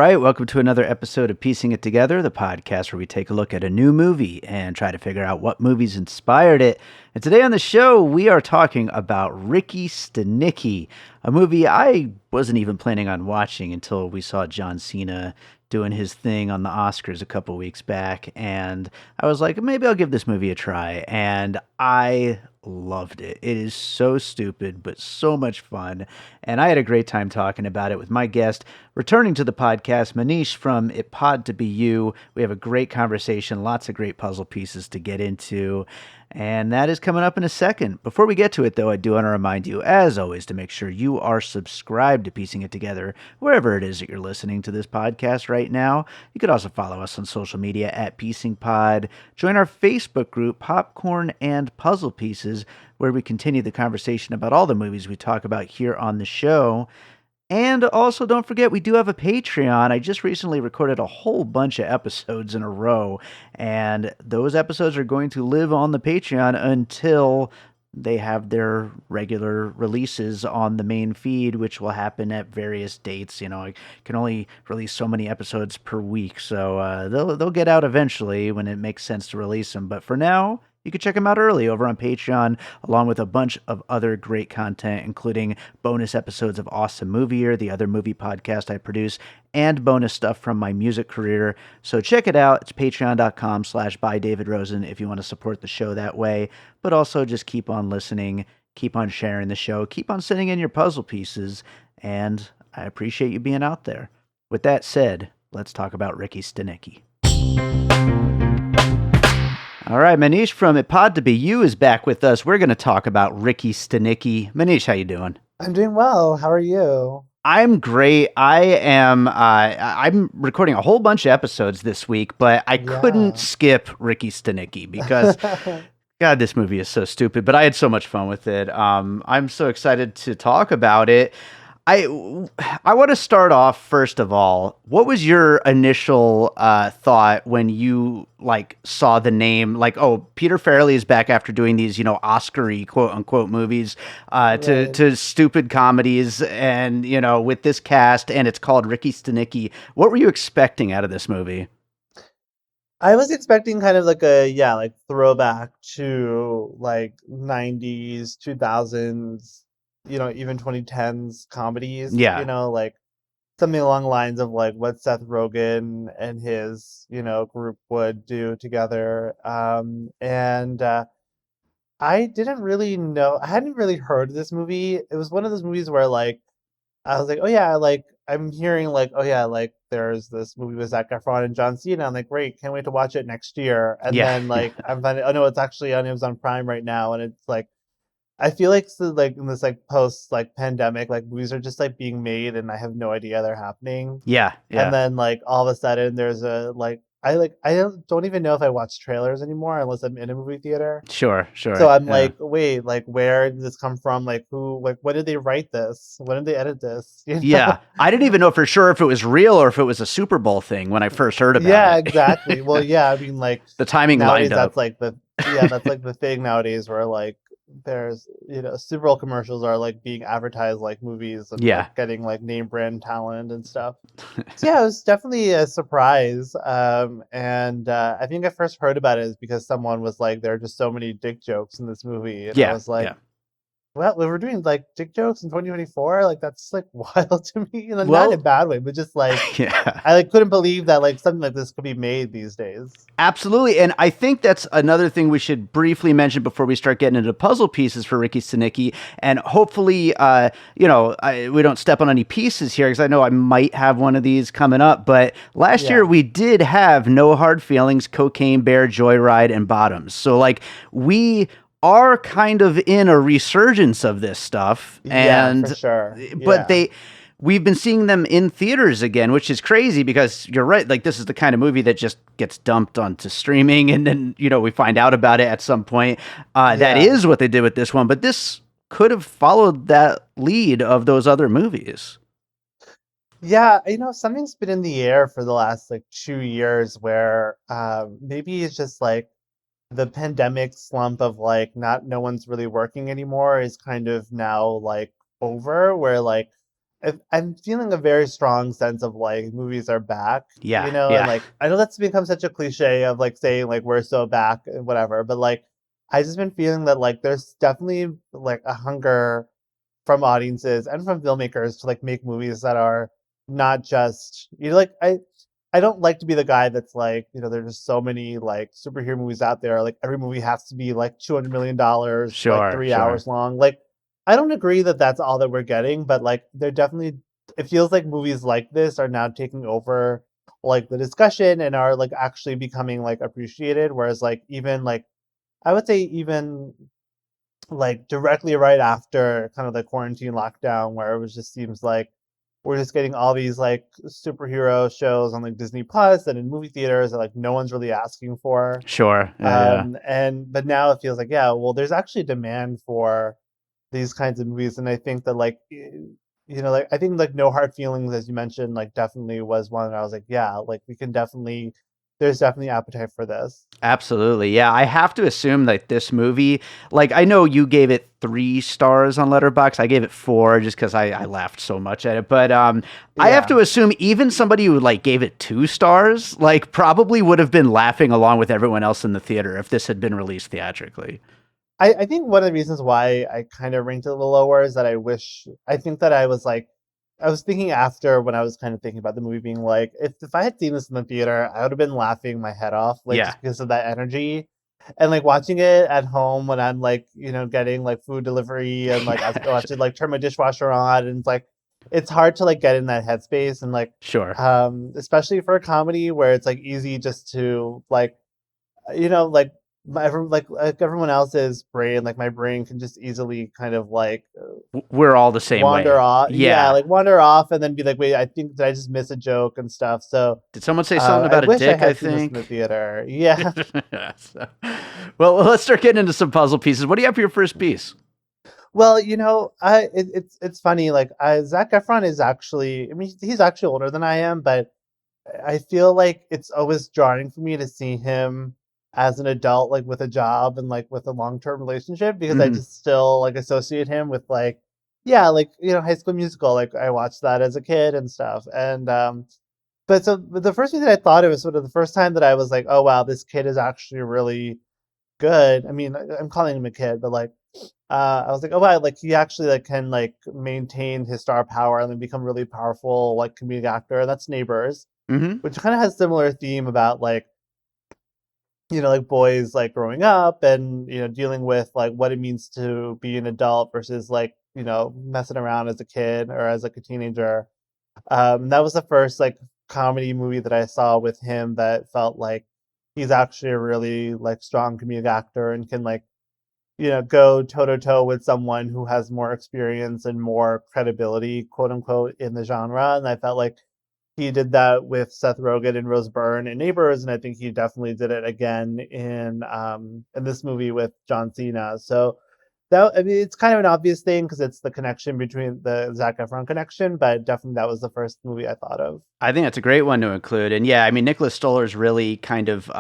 right, welcome to another episode of Piecing It Together, the podcast where we take a look at a new movie and try to figure out what movies inspired it. And today on the show, we are talking about Ricky Stanicky, a movie I wasn't even planning on watching until we saw John Cena doing his thing on the Oscars a couple weeks back. And I was like, maybe I'll give this movie a try. And I loved it. It is so stupid, but so much fun. And I had a great time talking about it with my guest, returning to the podcast, Manish from It Pod to Be You. We have a great conversation, lots of great puzzle pieces to get into. And that is coming up in a second. Before we get to it, though, I do want to remind you, as always, to make sure you are subscribed to Piecing It Together, wherever it is that you're listening to this podcast right now. You could also follow us on social media at Piecing Pod. Join our Facebook group, Popcorn and Puzzle Pieces, where we continue the conversation about all the movies we talk about here on the show. And also, don't forget, we do have a Patreon. I just recently recorded a whole bunch of episodes in a row, and those episodes are going to live on the Patreon until they have their regular releases on the main feed, which will happen at various dates. You know, I can only release so many episodes per week, so they'll get out eventually when it makes sense to release them. But for now, you can check them out early over on Patreon, along with a bunch of other great content, including bonus episodes of Awesome Movie, the other movie podcast I produce, and bonus stuff from my music career. So check it out. It's patreon.com/bydavidrosen if you want to support the show that way. But also just keep on listening, keep on sharing the show, keep on sending in your puzzle pieces, and I appreciate you being out there. With that said, let's talk about Ricky Stanicky. All right, Manish from It Pod to Be You is back with us. We're going to talk about Ricky Stanicky. Manish, how you doing? I'm doing well. How are you? I'm great. I'm recording a whole bunch of episodes this week, but I couldn't skip Ricky Stanicky because God, this movie is so stupid, but I had so much fun with it. I'm so excited to talk about it. I want to start off first of all. What was your initial thought when you saw the name? Oh, Peter Farrelly is back after doing these, Oscar-y quote unquote movies to stupid comedies, and with this cast, and it's called Ricky Stanicky. What were you expecting out of this movie? I was expecting kind of like a throwback to 90s, 2000s, even 2010s comedies. Yeah. Something along the lines of what Seth Rogen and his, group would do together. And I didn't really know, I hadn't really heard of this movie. It was one of those movies where I was like, oh yeah, I'm hearing oh yeah, there's this movie with Zac Efron and John Cena. I'm like, great, can't wait to watch it next year. And then I'm finding, oh no, it's actually on Amazon Prime right now, and it's I feel in this post pandemic, movies are just being made, and I have no idea they're happening. Yeah. And then all of a sudden there's a I don't even know if I watch trailers anymore unless I'm in a movie theater. Sure. So I'm wait, where did this come from? Who, when did they write this? When did they edit this? Yeah. I didn't even know for sure if it was real or if it was a Super Bowl thing when I first heard about it. Yeah, exactly. Well, yeah, I mean, the timing lined up. That's that's the thing nowadays where there's Super Bowl commercials are being advertised like movies and getting name brand talent and stuff. So yeah, it was definitely a surprise. And I think I first heard about it is because someone was there are just so many dick jokes in this movie, and I was well, we were doing dick jokes in 2024. That's wild to me, and not in a bad way, but just I couldn't believe that something like this could be made these days. Absolutely, and I think that's another thing we should briefly mention before we start getting into puzzle pieces for Ricky Stanicky, and hopefully, we don't step on any pieces here because I know I might have one of these coming up. But last year we did have No Hard Feelings, Cocaine Bear, Joyride, and Bottoms. So we are kind of in a resurgence of this stuff, and for sure. But we've been seeing them in theaters again, which is crazy because you're right. This is the kind of movie that just gets dumped onto streaming, and then we find out about it at some point. That is what they did with this one, but this could have followed that lead of those other movies. Yeah, something's been in the air for the last 2 years where maybe it's just the pandemic slump of no one's really working anymore is kind of now over, where I'm feeling a very strong sense of like movies are back, Yeah, and yeah, like I know that's become such a cliche of like saying like we're so back and whatever, but like I just been feeling that like there's definitely like a hunger from audiences and from filmmakers to like make movies that are not just like I don't like to be the guy that's like, there's just so many like superhero movies out there. Like every movie has to be like $200 million, like sure, three sure. hours long. Like I don't agree that that's all that we're getting, but like they're definitely. It feels like movies like this are now taking over like the discussion and are like actually becoming like appreciated. Whereas like even like I would say even like directly right after kind of the quarantine lockdown where it was just seems like we're just getting all these like superhero shows on like Disney Plus and in movie theaters that like no one's really asking for. Sure. Yeah, yeah. And but now it feels like, yeah, well, there's actually demand for these kinds of movies, and I think that like like I think like No Hard Feelings, as you mentioned, like definitely was one that I was like, yeah, like we can definitely there's definitely appetite for this. Absolutely. Yeah, I have to assume that this movie, like, I know you gave it 3 stars on Letterboxd. I gave it 4 just because I laughed so much at it. But I have Yeah. to assume even somebody who like gave it 2 stars, like, probably would have been laughing along with everyone else in the theater if this had been released theatrically. I think one of the reasons why I kind of ranked it a little lower is that I think that I was thinking after when I was kind of thinking about the movie being like if I had seen this in the theater, I would have been laughing my head off like Yeah. just because of that energy. And like watching it at home when I'm like, getting like food delivery and like I was Yeah. watching like turn my dishwasher on and it's hard to like get in that headspace and like Sure. especially for a comedy where it's like easy just to like like like everyone else's brain, like my brain can just easily kind of like We're all the same wander way. off. Yeah, Yeah. like wander off and then be like, wait, I think did I just miss a joke and stuff? So Did someone say something I about a wish I dick, I had seen this in the think? theater. Yeah. So- well, let's start getting into some puzzle pieces. What do you have for your first piece? Well, it's funny. Like Zac Efron is actually, I mean, he's actually older than I am, but I feel like it's always jarring for me to see him as an adult, like with a job and like with a long term relationship, because I Hmm. just still like associate him with like, yeah, like High School Musical. Like I watched that as a kid and stuff, and but the first thing that I thought it was sort of the first time that I was like, oh wow, this kid is actually really good. I mean, I'm calling him a kid, but like I was like, oh wow, like he actually like can like maintain his star power and then become really powerful like comedic actor. That's Neighbors, Hmm. which kind of has similar theme about like like boys like growing up and dealing with like what it means to be an adult versus like messing around as a kid or as like a teenager. That was the first like comedy movie that I saw with him that felt like he's actually a really like strong comedic actor and can like go toe to toe with someone who has more experience and more credibility, quote unquote, in the genre. And I felt like he did that with Seth Rogen and Rose Byrne in Neighbors, and I think he definitely did it again in this movie with John Cena. So that I mean, it's kind of an obvious thing because it's the connection between the Zac Efron connection, but definitely that was the first movie I thought of. I think that's a great one to include. And yeah, I mean, Nicholas Stoller's really kind of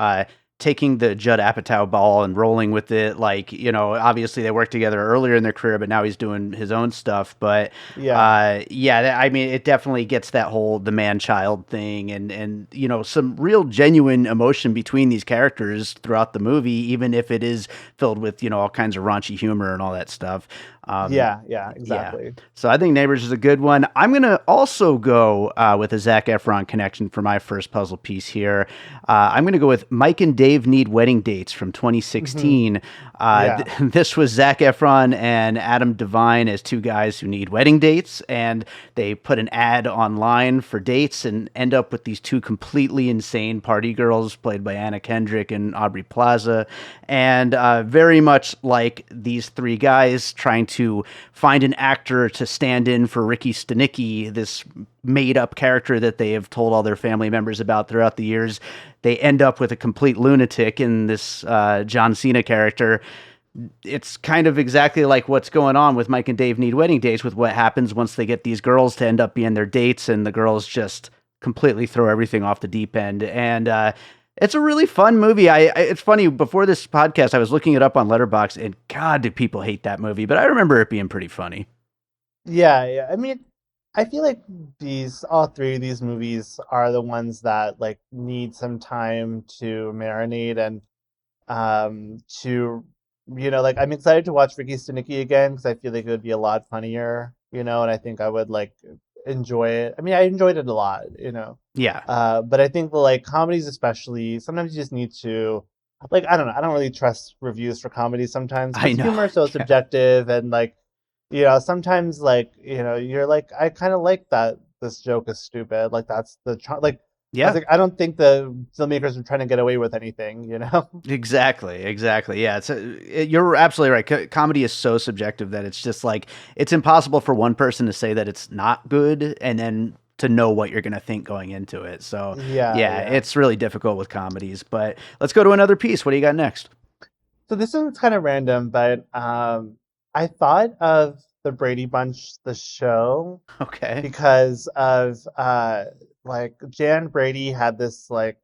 taking the Judd Apatow ball and rolling with it. Like, obviously they worked together earlier in their career, but now he's doing his own stuff. But Yeah, yeah, I mean, it definitely gets that whole the man child thing and, some real genuine emotion between these characters throughout the movie, even if it is filled with, all kinds of raunchy humor and all that stuff. Um, yeah, yeah. exactly. So I think Neighbors is a good one. I'm gonna also go with a Zac Efron connection for my first puzzle piece here. I'm gonna go with Mike and Dave Need Wedding Dates from Hmm. 2016. Yeah, This was Zac Efron and Adam Devine as two guys who need wedding dates, and they put an ad online for dates and end up with these two completely insane party girls played by Anna Kendrick and Aubrey Plaza, and very much like these three guys trying to find an actor to stand in for Ricky Stanicky, this made up character that they have told all their family members about throughout the years. They end up with a complete lunatic in this John Cena character. It's kind of exactly like what's going on with Mike and Dave Need Wedding Dates, with what happens once they get these girls to end up being their dates, and the girls just completely throw everything off the deep end. And it's a really fun movie. It's funny, before this podcast, I was looking it up on Letterboxd, and God, do people hate that movie? But I remember it being pretty funny. yeah. I mean, I feel like all three of these movies are the ones that like need some time to marinate and to like I'm excited to watch Ricky Stanicky again because I feel like it would be a lot funnier, and I think I would like enjoy it. I mean, I enjoyed it a lot. Yeah, But I think the like comedies especially, sometimes you just need to like I don't know, I don't really trust reviews for comedies sometimes I because know. humor is so Yeah. subjective and like sometimes like you're like I kind of like that this joke is stupid. Like that's like I was Yeah. like I don't think the filmmakers are trying to get away with anything. Exactly, exactly. Yeah, you're absolutely right. Comedy is so subjective that it's just like it's impossible for one person to say that it's not good and then to know what you're going to think going into it. So, Yeah, yeah, yeah. it's really difficult with comedies. But let's go to another piece. What do you got next? So this one's kind of random, but I thought of the Brady Bunch, the show, Okay. because of like Jan Brady had this like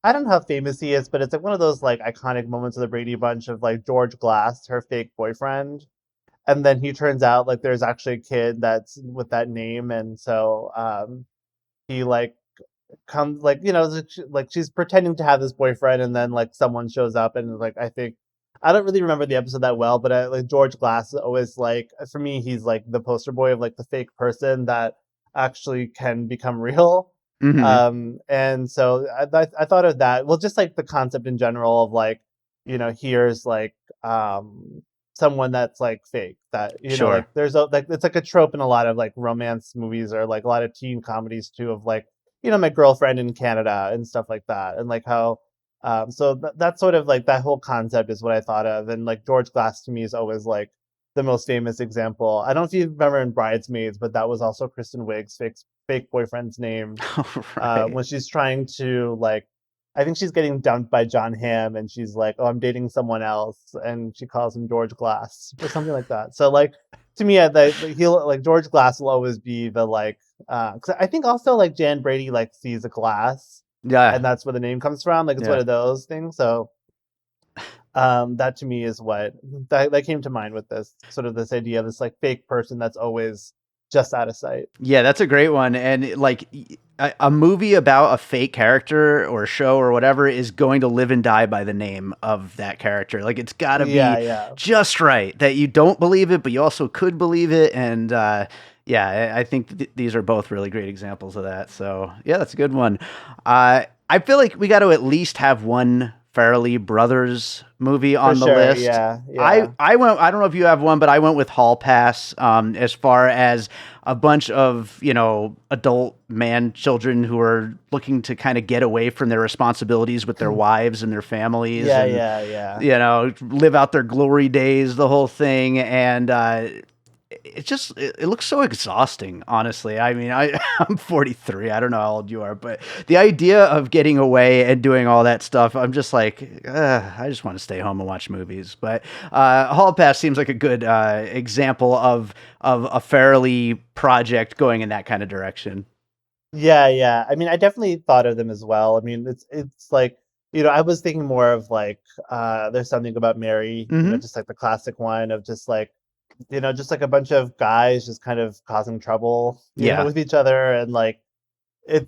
I don't know how famous he is, but it's like one of those like iconic moments of the Brady Bunch of like George Glass, her fake boyfriend, and then he turns out like there's actually a kid that's with that name, and so he like comes like like she's pretending to have this boyfriend and then like someone shows up and like I think I don't really remember the episode that well, but like George Glass is always like for me he's like the poster boy of like the fake person that actually can become real. Hmm. And so I thought of that, well, just like the concept in general of like here's like someone that's like fake that Sure. like there's a like it's like a trope in a lot of like romance movies or like a lot of teen comedies too of like my girlfriend in Canada and stuff like that, and like how, so that's sort of like that whole concept is what I thought of, and like George Glass to me is always like the most famous example. I don't know if you remember in Bridesmaids, but that was also Kristen Wiig's fake boyfriend's name Right. when she's trying to like. I think she's getting dumped by John Hamm, and she's like, "Oh, I'm dating someone else," and she calls him George Glass or something like that. So, like, to me, he'll like George Glass will always be the like, because I think also like Jan Brady like sees a glass, and Yeah. that's where the name comes from. Like, it's one Yeah. of those things. So, that to me is what that came to mind with this sort of this idea of this like fake person that's always just out of sight. Yeah, that's a great one. And like a movie about a fake character or show or whatever is going to live and die by the name of that character. Like it's got to Yeah, be yeah. just right that you don't believe it, but you also could believe it. And yeah, I think these are both really great examples of that. So yeah, that's a good one. I feel like we got to at least have one Farrelly Brothers movie For on the sure. list. Yeah, I yeah. I went. I don't know if you have one, but I went with Hall Pass. As far as a bunch of adult man children who are looking to kind of get away from their responsibilities with their wives and their families, Yeah, and yeah, yeah. live out their glory days, the whole thing, and it looks so exhausting, honestly. I mean, I'm 43. I don't know how old you are, but the idea of getting away and doing all that stuff, I'm just like, I just want to stay home and watch movies. But Hall Pass seems like a good example of a fairly project going in that kind of direction. Yeah, yeah. I mean, I definitely thought of them as well. I mean, it's like, I was thinking more of like there's something about Mary, Hmm. just like the classic one of just like, just like a bunch of guys just kind of causing trouble, Yeah. with each other and like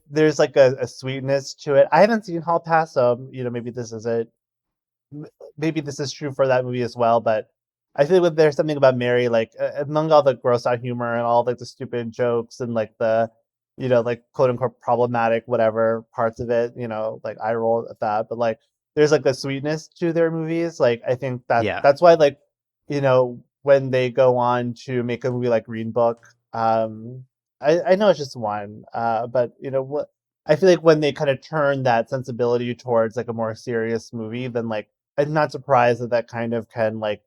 there's like a sweetness to it. I haven't seen Hall Pass, so maybe this is it. Maybe this is true for that movie as well, but I feel like there's something about Mary, like among all the gross out humor and all like the stupid jokes and like the, like quote unquote problematic whatever parts of it, like I roll at that, but like there's like a sweetness to their movies. Like I think Yeah. that's why like when they go on to make a movie like Green Book, I know it's just one, but what I feel like when they kind of turn that sensibility towards like a more serious movie, then like I'm not surprised that that kind of can like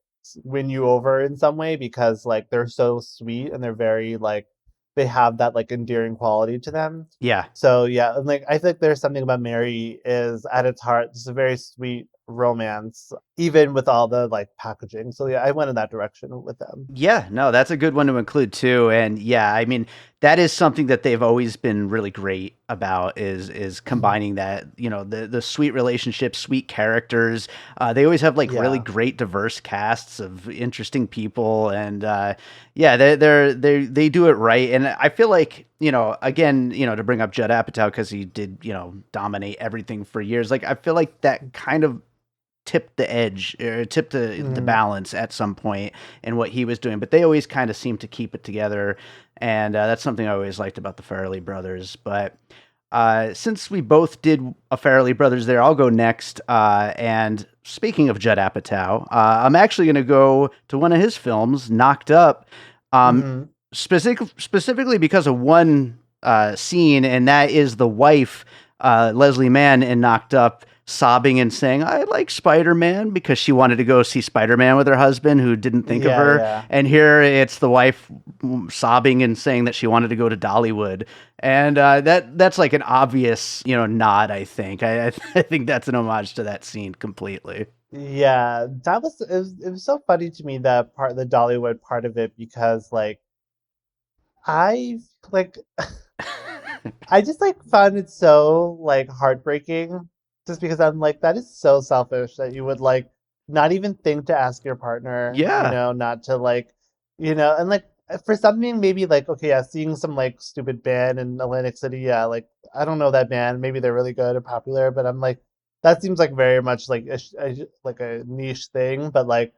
win you over in some way because like they're so sweet and they're very like they have that like endearing quality to them. Yeah. So yeah, and like I think there's something about Mary is at its heart just a very sweet romance, even with all the like packaging. So yeah, I went in that direction with them. Yeah, no, that's a good one to include too. And yeah, I mean, that is something that they've always been really great about is combining that, the sweet relationships, sweet characters. They always have like really Yeah. great diverse casts of interesting people, and yeah, they do it right. And I feel like again, to bring up Judd Apatow because he did, dominate everything for years. Like I feel like that kind of tipped the edge, or tipped the Mhm. balance at some point in what he was doing. But they always kind of seemed to keep it together, and that's something I always liked about the Farrelly brothers. But since we both did a Farrelly brothers there, I'll go next. And speaking of Judd Apatow, I'm actually going to go to one of his films, Knocked Up, um, Mhm. specifically because of one scene, and that is the wife, Leslie Mann, in Knocked Up, sobbing and saying, "I like Spider-Man," because she wanted to go see Spider-Man with her husband who didn't think of Yeah, her. yeah. And here it's the wife sobbing and saying that she wanted to go to Dollywood. And that's like an obvious, nod, I think. I think that's an homage to that scene completely. Yeah, that was it was so funny to me, that part, the Dollywood part of it, because like I like I just like found it so like heartbreaking, just because I'm like, that is so selfish that you would like not even think to ask your partner, Yeah. not to like, and like for something maybe like, okay, yeah, seeing some like stupid band in Atlantic City, yeah, like I don't know that band, maybe they're really good or popular, but I'm like, that seems like very much like like a niche thing, but like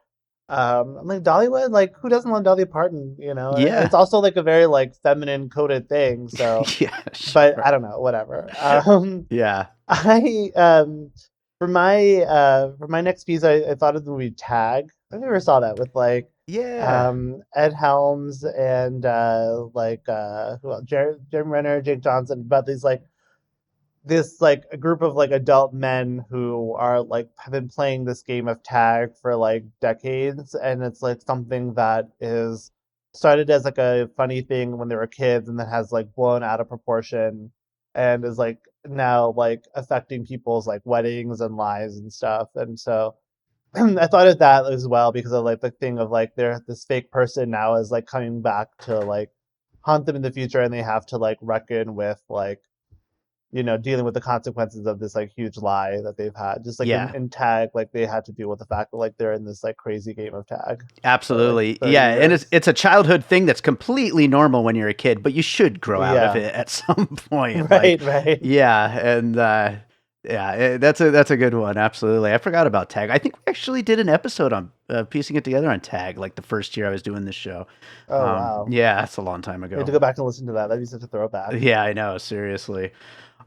I'm like, Dollywood, like who doesn't love Dolly Parton, And Yeah. it's also like a very like feminine coded thing, so Yeah, but sure. I don't know, whatever. Yeah. I for my next piece, I thought of the movie Tag. I never saw that with like Yeah. Ed Helms and like who else? Jeremy Renner, Jake Johnson, about these like this like a group of like adult men who are like have been playing this game of tag for like decades, and it's like something that is started as like a funny thing when they were kids, and then has like blown out of proportion, and is like now like affecting people's like weddings and lives and stuff. And so I thought of that as well, because of like the thing of like they're this fake person now is like coming back to like haunt them in the future, and they have to like reckon with like dealing with the consequences of this like huge lie that they've had. Just like Yeah. in tag, like they had to deal with the fact that like they're in this like crazy game of tag for like Absolutely. 30 Yeah, and it's years. it's a childhood thing that's completely normal when you're a kid, but you should grow out of Yeah. it at some point. Like, Right, right. yeah, and yeah, that's a good one. Absolutely. I forgot about Tag. I think we actually did an episode on piecing it together on Tag, like the first year I was doing this show. Oh wow. Yeah, that's a long time We have to ago. go back and listen to that. That'd be such a throwback. Yeah, I know, seriously.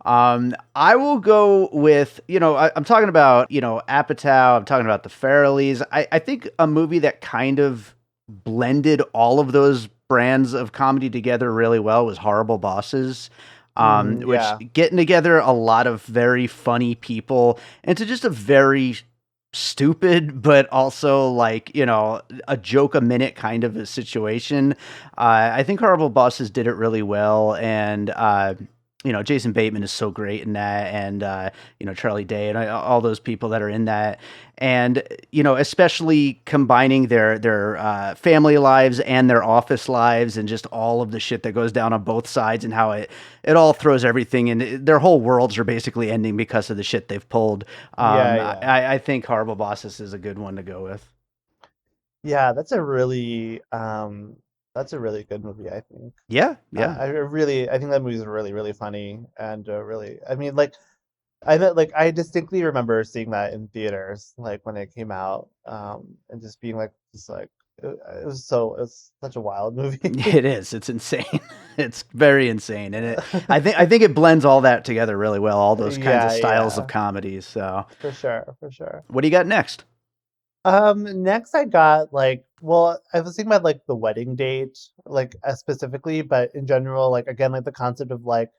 I will go with, I'm talking about, Apatow, I'm talking about the Farrellys. I think a movie that kind of blended all of those brands of comedy together really well was Horrible Bosses. Which Yeah. getting together a lot of very funny people into just a very stupid, but also like, a joke a minute kind of a situation. I think Horrible Bosses did it really well. And, Jason Bateman is so great in that, and Charlie Day and all those people that are in that, and especially combining their family lives and their office lives, and just all of the shit that goes down on both sides, and how it all throws everything, and their whole worlds are basically ending because of the shit they've pulled. Yeah, I, yeah. I think Horrible Bosses is a good one to go with. Yeah, that's a really good movie, I think. Yeah, yeah, I think that movie's really, really funny, and really, I mean, like I distinctly remember seeing that in theaters, like when it came out, and just being like, just like it was such a wild movie. it is. It's insane. It's very insane, and I think it blends all that together really well. All those kinds of Yeah, styles of yeah, comedies. So, for sure, for sure. what do you got next? Next I got like, well, I was thinking about like the wedding date, like specifically, but in general, like again, like the concept of like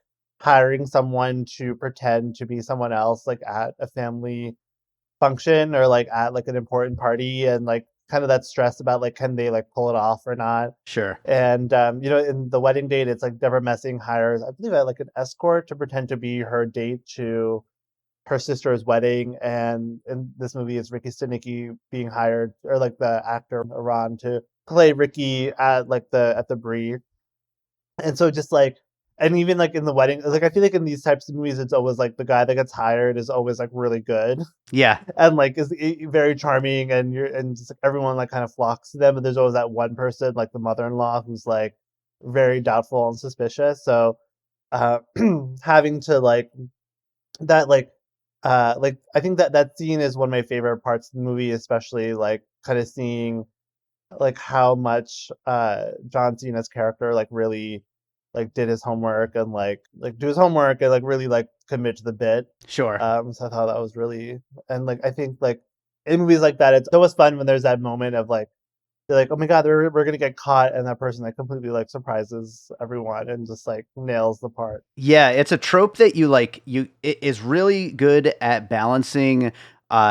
hiring someone to pretend to be someone else, like at a family function or like at like an important party, and like kind of that stress about like can they like pull it off or not. Sure. And in the wedding date, it's like Deborah Messing hires, I believe, like an escort to pretend to be her date to her sister's wedding, and in this movie is Ricky Stanicky being hired, or like the actor Iran, to play Ricky at like the brie. And so just like, and even like in the wedding, like I feel like in these types of movies, it's always like the guy that gets hired is always like really good Yeah. and like is very charming, and you're and just like everyone like kind of flocks to them. And there's always that one person, like the mother-in-law, who's like very doubtful and suspicious. So uh, having to that like I think that that scene is one of my favorite parts of the movie, especially like kind of seeing like how much John Cena's character like really like did his homework and like do his homework and like really like commit to the bit. Sure. So I thought that was really, and like I think like in movies like that, it's always fun when there's that moment of like they're like, oh my god, we're gonna get caught, and that person like completely like surprises everyone and just like nails the part. Yeah, it's a trope that it is really good at balancing.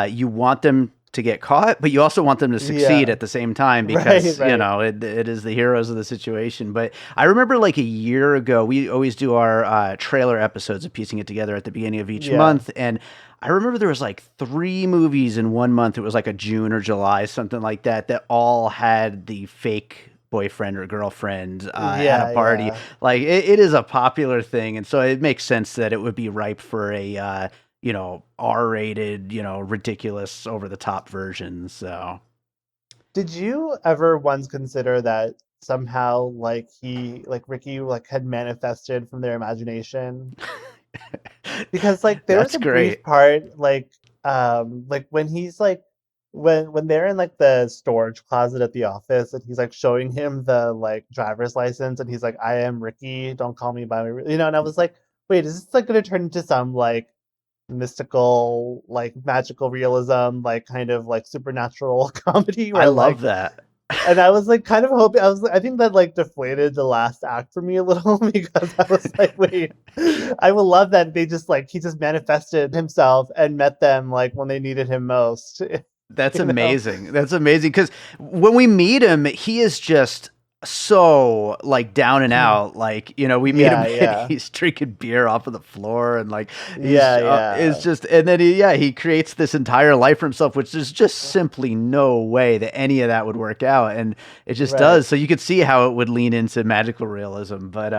You want them to get caught, but you also want them to succeed Yeah, at the same time right, because, right. it is the heroes of the situation. But I remember like a year ago, we always do our trailer episodes of piecing it together at the beginning of each Yeah, month, and I remember there was like three movies in one month. It was like a June or July, something like that, that all had the fake boyfriend or girlfriend at a yeah, party. yeah. Like it is a popular thing, and so it makes sense that it would be ripe for a R-rated, ridiculous, over the top version. So Did you ever once consider that somehow like Ricky like had manifested from their imagination? Because like there was that's a brief great. part like when he's like when they're in like the storage closet at the office and he's like showing him the like driver's license and he's like, I am Ricky, don't call me by my and I was like, wait, is this like gonna turn into some like mystical, like magical realism, like kind of like supernatural comedy I where love like, that. and I was like kind of hoping I think that like deflated the last act for me a little because I was like, wait, I would love that they just like he just manifested himself and met them like when they needed him most. That's You know? amazing. That's amazing because when we meet him, he is just so like down and out. Like, we meet him Yeah, and yeah. he's drinking beer off of the floor, and like he's Yeah, is yeah. just, and then he creates this entire life for himself, which there's just simply no way that any of that would work out, and it just Right. does. So you could see how it would lean into magical realism. But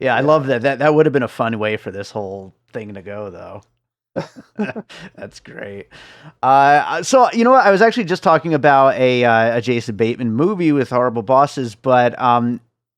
yeah, I love Yeah. that would have been a fun way for this whole thing to go, though. That's great. So you know what? I was actually just talking about a Jason Bateman movie with horrible bosses, but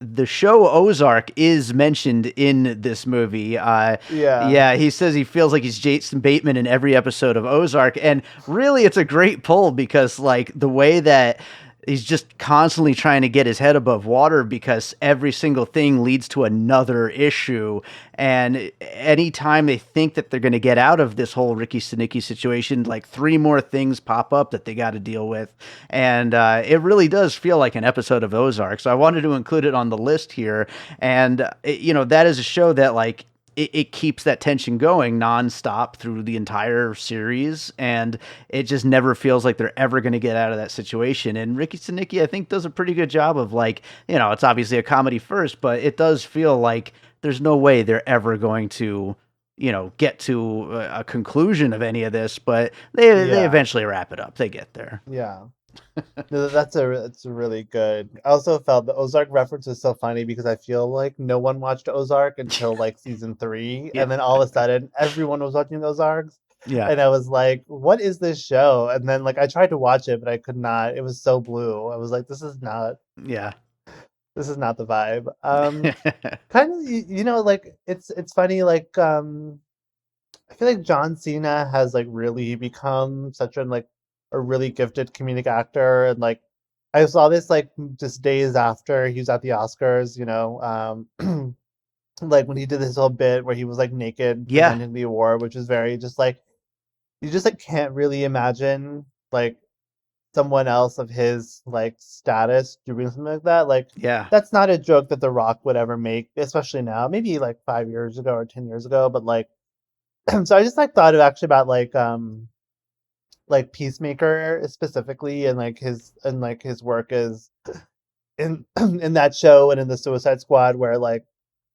the show Ozark is mentioned in this movie. Yeah. Yeah, he says he feels like he's Jason Bateman in every episode of Ozark, and really, it's a great pull because like the way that he's just constantly trying to get his head above water because every single thing leads to another issue. And anytime they think that they're going to get out of this whole Ricky Stanicky situation, like three more things pop up that they got to deal with. And it really does feel like an episode of Ozark. So I wanted to include it on the list here. And, that is a show that, like, it keeps that tension going nonstop through the entire series, and it just never feels like they're ever going to get out of that situation. And Ricky Stanicky, I think, does a pretty good job of, like, it's obviously a comedy first, but it does feel like there's no way they're ever going to, get to a conclusion of any of this. But they Yeah. eventually wrap it up. They get there. Yeah. No, that's a really good. I also felt the Ozark reference was so funny because I feel like no one watched Ozark until like season three, Yeah, and then all of a sudden everyone was watching Ozarks, yeah, and I was like, "What is this show?" And then like I tried to watch it, but I could not. It was so blue. I was like, yeah. this is not the vibe." Kind of, like it's funny. Like, I feel like John Cena has like really become such a really gifted comedic actor, and like I saw this like just days after he was at the Oscars, like when he did this whole bit where he was like naked Yeah, presenting the award, which is very just like you just like can't really imagine like someone else of his like status doing something like that. Like yeah. that's not a joke that The Rock would ever make, especially now. Maybe like 5 years ago or 10 years ago, but like so I just like thought of actually about like Peacemaker specifically and like his work is in in that show and in the Suicide Squad where like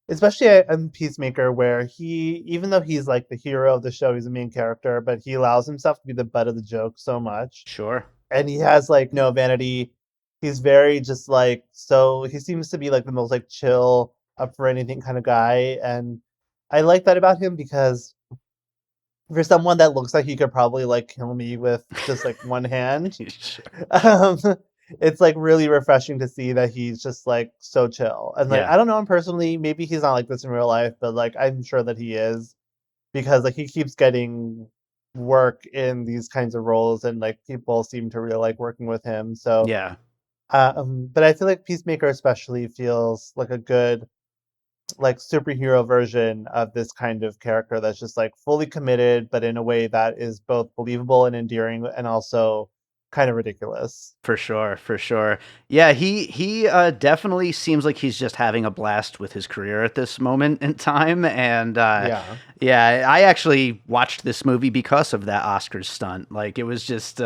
especially in Peacemaker where he even though he's like the hero of the show, he's the main character, but he allows himself to be the butt of the joke so much. Sure. And he has like no vanity. He's very just like so he seems to be like the most like chill up for anything kind of guy. And I like that about him because for someone that looks like he could probably like kill me with just like one hand, Sure. um, it's like really refreshing to see that he's just like so chill. And like Yeah, I don't know him personally, maybe he's not like this in real life, but like I'm sure that he is because like he keeps getting work in these kinds of roles and like people seem to really like working with him. So yeah. but I feel like Peacemaker especially feels like a good like superhero version of this kind of character that's just like fully committed, but in a way that is both believable and endearing and also kind of ridiculous. For sure, for sure. Yeah, he definitely seems like he's just having a blast with his career at this moment in time. And Yeah. yeah, I actually watched this movie because of that Oscars stunt. Like it was just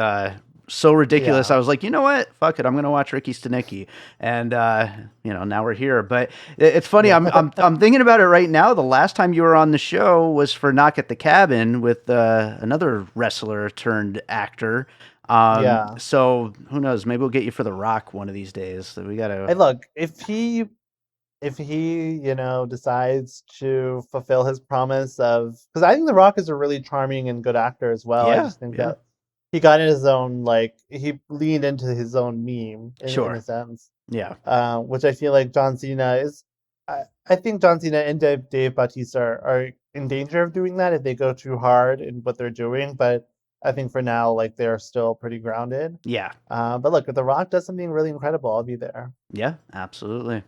so ridiculous. I Yeah. was like, you know what? Fuck it, I'm gonna watch Ricky Stanicky. And now we're here. But it's funny. Yeah. I'm thinking about it right now. The last time you were on the show was for Knock at the Cabin with another wrestler turned actor. Yeah. So who knows? Maybe we'll get you for The Rock one of these days. So we Hey, gotta. look, if he, decides to fulfill his promise of, because I think The Rock is a really charming and good actor as well. I Yeah, just think yeah, that he got in his own, like, he leaned into his own meme in a sure. sense, Yeah, which I feel like John Cena is. I think John Cena and Dave Bautista are in danger of doing that if they go too hard in what they're doing. But I think for now, like, they're still pretty grounded. yeah, But look, if The Rock does something really incredible, I'll be there. yeah. Absolutely.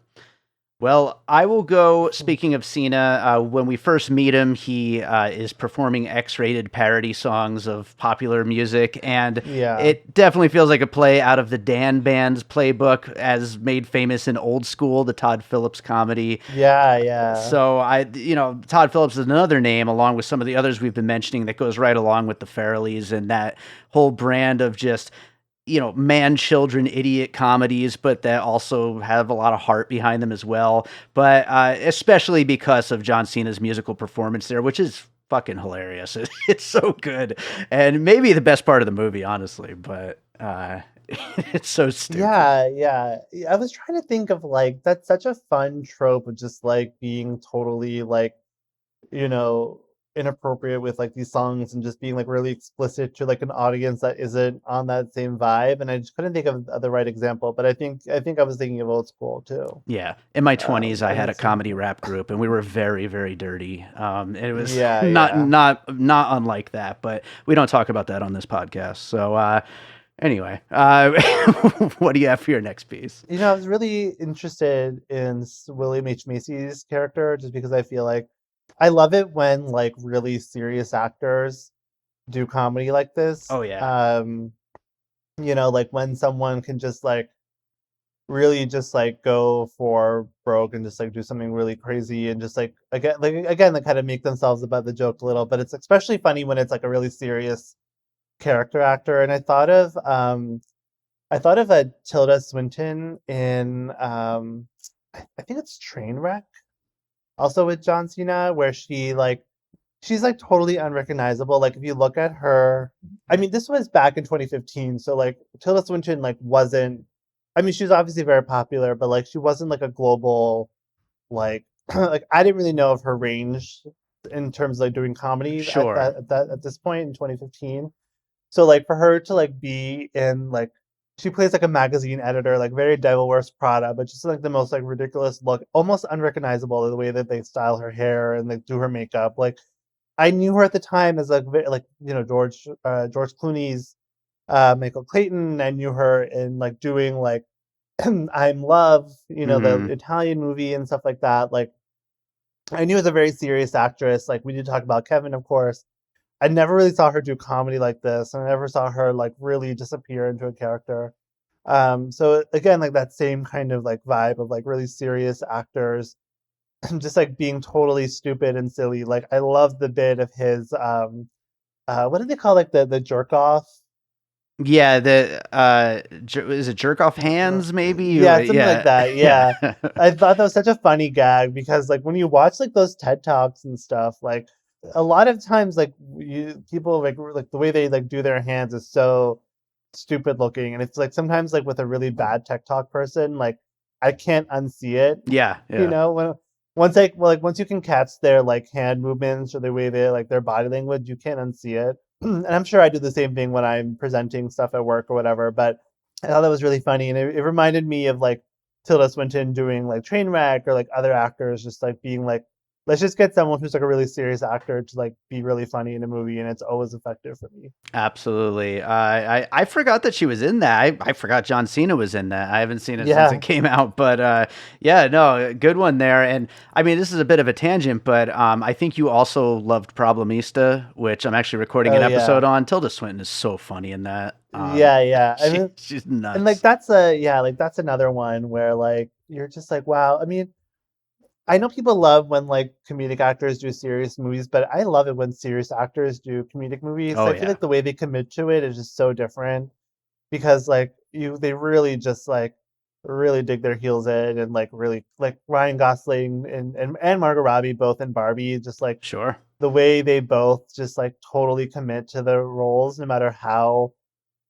Well, I will go. Speaking of Cena, when we first meet him, he is performing X-rated parody songs of popular music, and Yeah. it definitely feels like a play out of the Dan Band's playbook, as made famous in Old School, the Todd Phillips comedy. Yeah, yeah. So Todd Phillips is another name, along with some of the others we've been mentioning, that goes right along with the Farrellys and that whole brand of just man children idiot comedies, but that also have a lot of heart behind them as well. But especially because of John Cena's musical performance there, which is fucking hilarious. It's so good, and maybe the best part of the movie, honestly. But it's so stupid. Yeah, yeah. I was trying to think of like that's such a fun trope of just like being totally like, you know, inappropriate with like these songs and just being like really explicit to like an audience that isn't on that same vibe. And I just couldn't think of the right example, but I think I was thinking of Old School too. Yeah, in my 20s, I I had think a it's super comedy cool. rap group, and we were very, very dirty. It was Yeah, not yeah. not not unlike that, but we don't talk about that on this podcast. So anyway, what do you have for your next piece? I was really interested in William H. Macy's character just because I feel like I love it when like really serious actors do comedy like this. Oh yeah, Like when someone can just like really just like go for broke and just like do something really crazy and just like again they kind of make themselves about the joke a little, but it's especially funny when it's like a really serious character actor. And I thought of a Tilda Swinton in I think it's Trainwreck, also with John Cena, where she's like totally unrecognizable. Like if you look at her, I mean, this was back in 2015, so like Tilda Swinton like wasn't. I mean, she's obviously very popular, but like she wasn't like a global like like I didn't really know of her range in terms of like doing comedy sure. at this point in 2015. So like for her to like be in like she plays like a magazine editor, like very Devil Wears Prada, but just like the most like ridiculous look, almost unrecognizable the way that they style her hair and like do her makeup. Like I knew her at the time as like like George Clooney's Michael Clayton. I knew her in like doing like I'm Love, the Hmm. Italian movie and stuff like that. Like I knew as a very serious actress. Like we did talk about Kevin, of course. I never really saw her do comedy like this, and I never saw her like really disappear into a character. So again, like that same kind of like vibe of like really serious actors just like being totally stupid and silly. Like I love the bit of his what do they call like the jerk off? Yeah, is it jerk off hands? Maybe. Yeah, something like Yeah, that. Yeah. yeah, I thought that was such a funny gag because like when you watch like those TED Talks and stuff, like a lot of times like people like the way they like do their hands is so stupid looking, and it's like sometimes like with a really bad tech talk person, like I can't unsee it. yeah, yeah. When once you can catch their like hand movements or the way they like their body language, you can't unsee it. And I'm sure I do the same thing when I'm presenting stuff at work or whatever. But I thought that was really funny, and it reminded me of like Tilda Swinton doing like Trainwreck, or like other actors just like being like, let's just get someone who's like a really serious actor to like be really funny in a movie, and it's always effective for me. Absolutely. I forgot that she was in that. I forgot John Cena was in that. I haven't seen it since it Yeah. came out, but yeah, no, good one there. And I mean, this is a bit of a tangent, but I think you also loved Problemista, which I'm actually recording Oh an episode yeah. on. Tilda Swinton is so funny in that. Yeah, yeah. I mean, She's and like nuts. that's a yeah, like that's another one where like you're just like, wow. I mean, I know people love when like comedic actors do serious movies, but I love it when serious actors do comedic movies. Oh I feel yeah, like the way they commit to it is just so different, because like they really just like really dig their heels in, and like really like Ryan Gosling and Margot Robbie both in Barbie, just like sure. the way they both just like totally commit to the roles, no matter how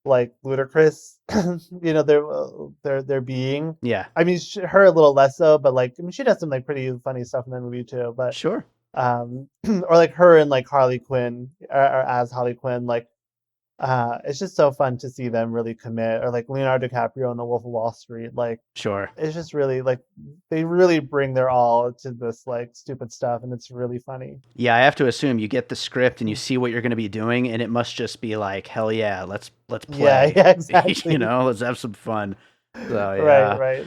like ludicrous, they're being. Yeah, I mean, her a little less so, but like I mean, she does some like pretty funny stuff in that movie too. But sure. or like her and like Harley Quinn, or as Harley Quinn, like it's just so fun to see them really commit. Or like Leonardo DiCaprio in The Wolf of Wall Street, like Sure. it's just really like they really bring their all to this like stupid stuff, and it's really funny. Yeah, I have to assume you get the script and you see what you're going to be doing, and it must just be like, hell yeah, let's Yeah, play. yeah, You exactly. know, let's have some fun. So Right, yeah. right.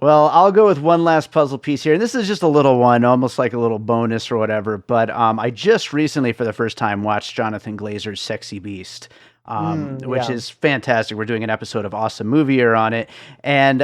Well, I'll go with one last puzzle piece here, and this is just a little one, almost like a little bonus or whatever. But I just recently, for the first time, watched Jonathan Glazer's Sexy Beast, which Yeah. is fantastic. We're doing an episode of Awesome Movie Year on it, and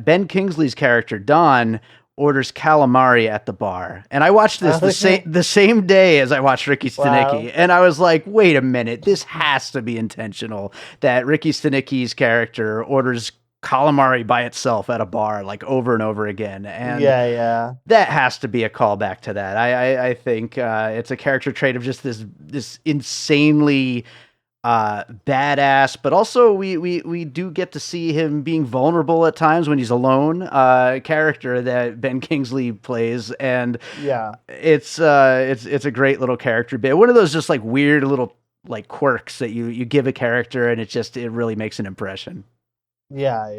Ben Kingsley's character Don orders calamari at the bar, and I watched this the same day as I watched Ricky Wow. Stanicky, and I was like, wait a minute, this has to be intentional. That Ricky Stanicky's character orders calamari by itself at a bar like over and over again, and Yeah, yeah. that has to be a callback to that. I think it's a character trait of just this insanely badass, but also we do get to see him being vulnerable at times when he's alone, character that Ben Kingsley plays, and Yeah. it's a great little character bit, one of those just like weird little like quirks that you give a character, and it really makes an impression. Yeah,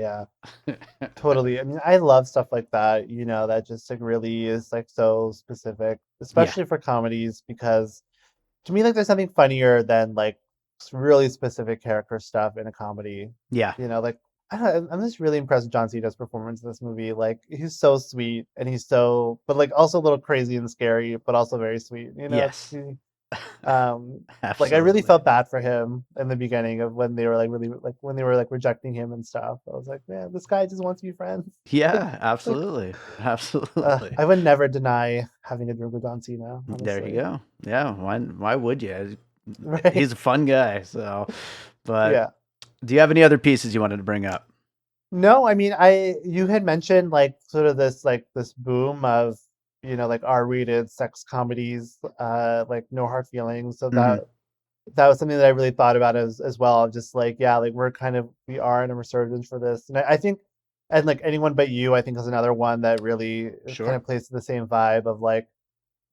yeah. Totally. I mean, I love stuff like that, that just like really is like so specific, Yeah, especially for comedies, because to me, like there's something funnier than like really specific character stuff in a comedy. yeah, Like I don't know, I'm just really impressed with John Cena's performance in this movie. Like he's so sweet, and he's so, but like also a little crazy and scary, but also very sweet. yes. Um, like I really Absolutely. felt bad for him in the beginning of when they were like really like when they were like rejecting him and stuff. I was like, man, this guy just wants to be friends. Yeah, Like, absolutely. Absolutely. I would never deny having a drink with John Cena, There you honestly. go. Yeah, why would you? Right? He's a fun guy, so but Yeah. do you have any other pieces you wanted to bring up? No, I mean, you had mentioned like sort of this boom of like R-rated sex comedies, like No Hard Feelings. So Hmm. that was something that I really thought about as well. Just like, yeah, like we are in a resurgence for this, and I think, and like Anyone But You, I think is another one that really kind Sure. of plays to the same vibe of like,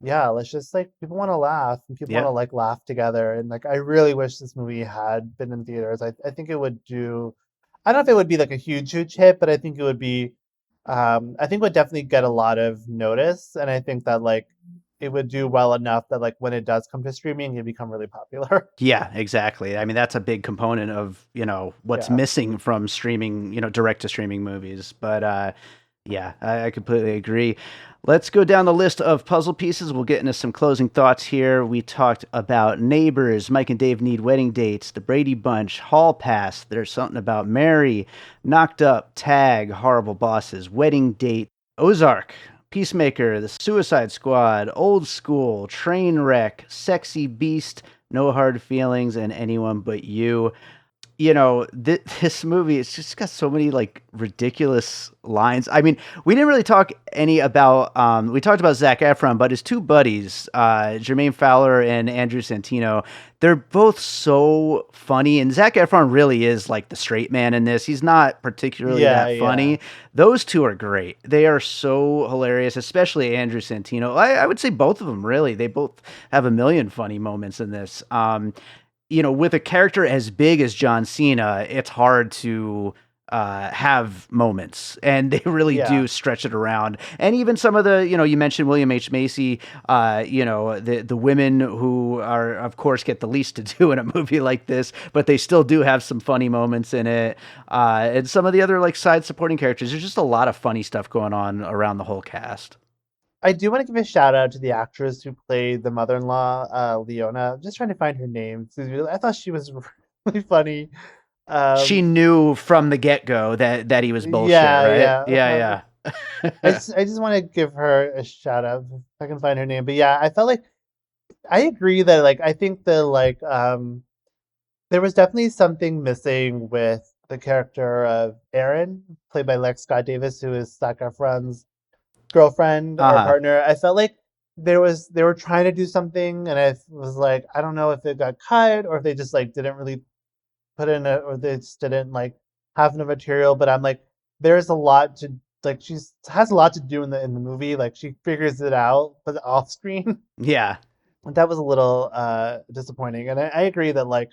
yeah, let's just like people want to laugh, and people want Yeah. to like laugh together, and like I really wish this movie had been in theaters. I think it would do. I don't know if it would be like a huge hit, but I think it would be. I think it would definitely get a lot of notice, and I think that like it would do well enough that like when it does come to streaming, it'd become really popular. Yeah, exactly. I mean, that's a big component of, what's Yeah. missing from streaming, direct to streaming movies. But yeah, I completely agree. Let's go down the list of puzzle pieces. We'll get into some closing thoughts here. We talked about Neighbors, Mike and Dave Need Wedding Dates, The Brady Bunch, Hall Pass, There's Something About Mary, Knocked Up, Tag, Horrible Bosses, Wedding Date, Ozark, Peacemaker, The Suicide Squad, Old School, Trainwreck, Sexy Beast, No Hard Feelings, and Anyone But You. This movie, it's just got so many like ridiculous lines. I mean, we didn't really talk any about we talked about Zac Efron, but his two buddies, Jermaine Fowler and Andrew Santino, they're both so funny, and Zac Efron really is like the straight man in this. He's not particularly Yeah, that yeah. funny. Those two are great. They are so hilarious, especially Andrew Santino. I would say both of them, really. They both have a million funny moments in this. With a character as big as John Cena, it's hard to have moments, and they really Yeah. do stretch it around. And even some of the, you mentioned William H. Macy, the women who are, of course, get the least to do in a movie like this, but they still do have some funny moments in it. And some of the other like side supporting characters, there's just a lot of funny stuff going on around the whole cast. I do want to give a shout out to the actress who played the mother-in-law, Leona. I'm just trying to find her name. I thought she was really funny. She Um, knew from the get go that he was bullshit, yeah, right? yeah. Yeah, yeah. I just want to give her a shout out if I can find her name. But yeah, I felt like I agree that like I think the like there was definitely something missing with the character of Aaron, played by Lex Scott Davis, who is Zac Efron's girlfriend Uh or huh. partner. I felt like they were trying to do something, and I was like, I don't know if it got cut or if they just like didn't really put in it, or they just didn't like have enough material. But I'm like, there's a lot to like. She's has a lot to do in the movie. Like she figures it out, but off screen. Yeah. That was a little disappointing. And I agree that like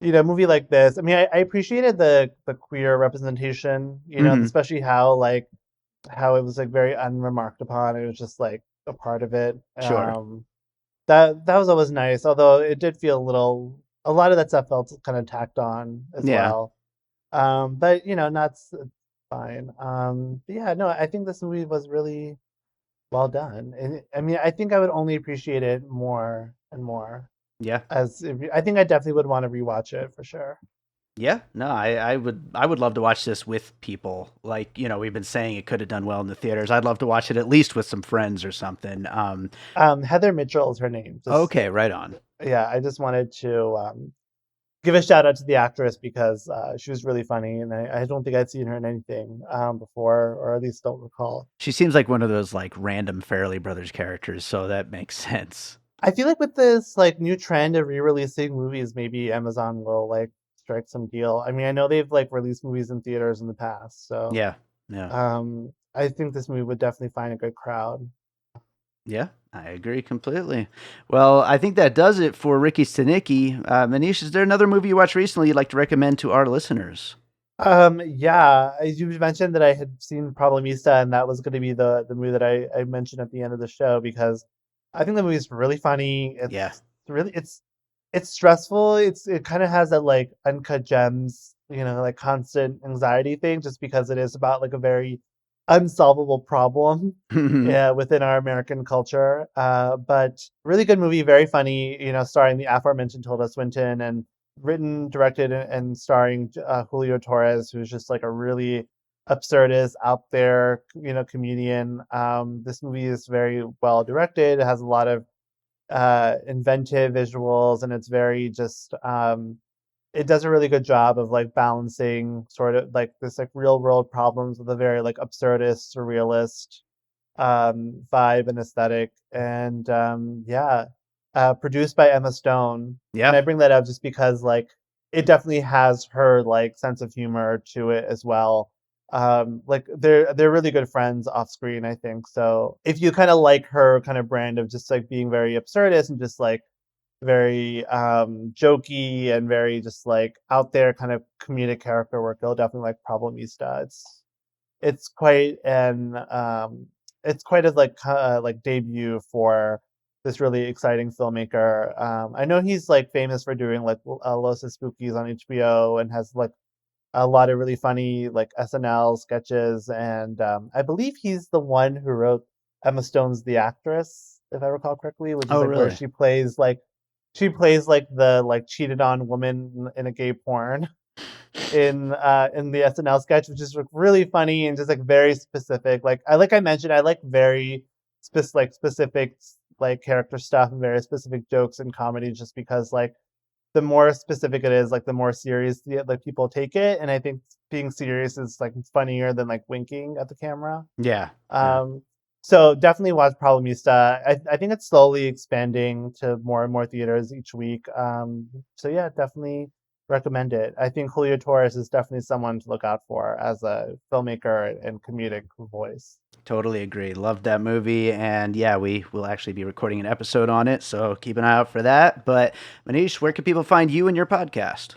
a movie like this. I mean, I appreciated the queer representation. Hmm. Especially how like how it was like very unremarked upon. It was just like a part of it. Sure. That was always nice. Although it did feel a lot of that stuff felt kind of tacked on as Yeah. well. But not fine. But yeah, no, I think this movie was really well done. And I mean, I think I would only appreciate it more and more Yeah. I think I definitely would want to rewatch it for sure. Yeah, no, I would love to watch this with people. Like, we've been saying it could have done well in the theaters. I'd love to watch it at least with some friends or something. Heather Mitchell is her name. Just Okay, right on. yeah, I just wanted to give a shout out to the actress because she was really funny, and I don't think I'd seen her in anything before, or at least don't recall. She seems like one of those like random Farrelly Brothers characters, so that makes sense. I feel like with this like new trend of re-releasing movies, maybe Amazon will like strike some deal. I mean, I know they've like released movies in theaters in the past, so Yeah, yeah, I think this movie would definitely find a good crowd. yeah. I agree completely. Well, I think that does it for Ricky Stanicky. Manish, is there another movie you watched recently you'd like to recommend to our listeners? Yeah, you mentioned that I had seen Problemista, and that was going to be the movie that I mentioned at the end of the show because I think the movie's really funny. Yeah. It's stressful. It kind of has that like uncut gems, like constant anxiety thing, just because it is about like a very unsolvable problem, yeah, within our American culture. But really good movie, very funny. Starring the aforementioned Tilda Swinton and written, directed, and starring Julio Torres, who's just like a really absurdist, out there, comedian. This movie is very well directed. It has a lot of inventive visuals, and it's very just it does a really good job of like balancing sort of like this like real world problems with a very like absurdist, surrealist vibe and aesthetic. And yeah, produced by Emma Stone. And Yeah. I bring that up just because like it definitely has her like sense of humor to it as well. Like they're really good friends off screen, I think. So if you kind of like her kind of brand of just like being very absurdist and just like very jokey and very just like out there kind of comedic character work, you'll definitely like Problemista. It's quite an it's quite a like debut for this really exciting filmmaker. I know he's like famous for doing like Los Spookies on HBO and has like a lot of really funny like SNL sketches, and I believe he's the one who wrote Emma Stone's The Actress, if I recall correctly, which is Oh, like where really? she plays like the like cheated on woman in a gay porn in the SNL sketch, which is like really funny and just like very specific. Like I mentioned, I like very specific like character stuff and very specific jokes and comedy, just because like the more specific it is, like the more serious like people take it. And I think being serious is like funnier than like winking at the camera. Yeah. Yeah. Um, so definitely watch Problemista. I think it's slowly expanding to more and more theaters each week. So yeah, definitely recommend it. I think Julio Torres is definitely someone to look out for as a filmmaker and comedic voice. Totally agree. Loved that movie. And yeah, we will actually be recording an episode on it. So keep an eye out for that. But Manish, where can people find you and your podcast?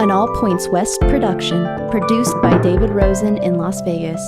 An All Points West production, produced by David Rosen in Las Vegas.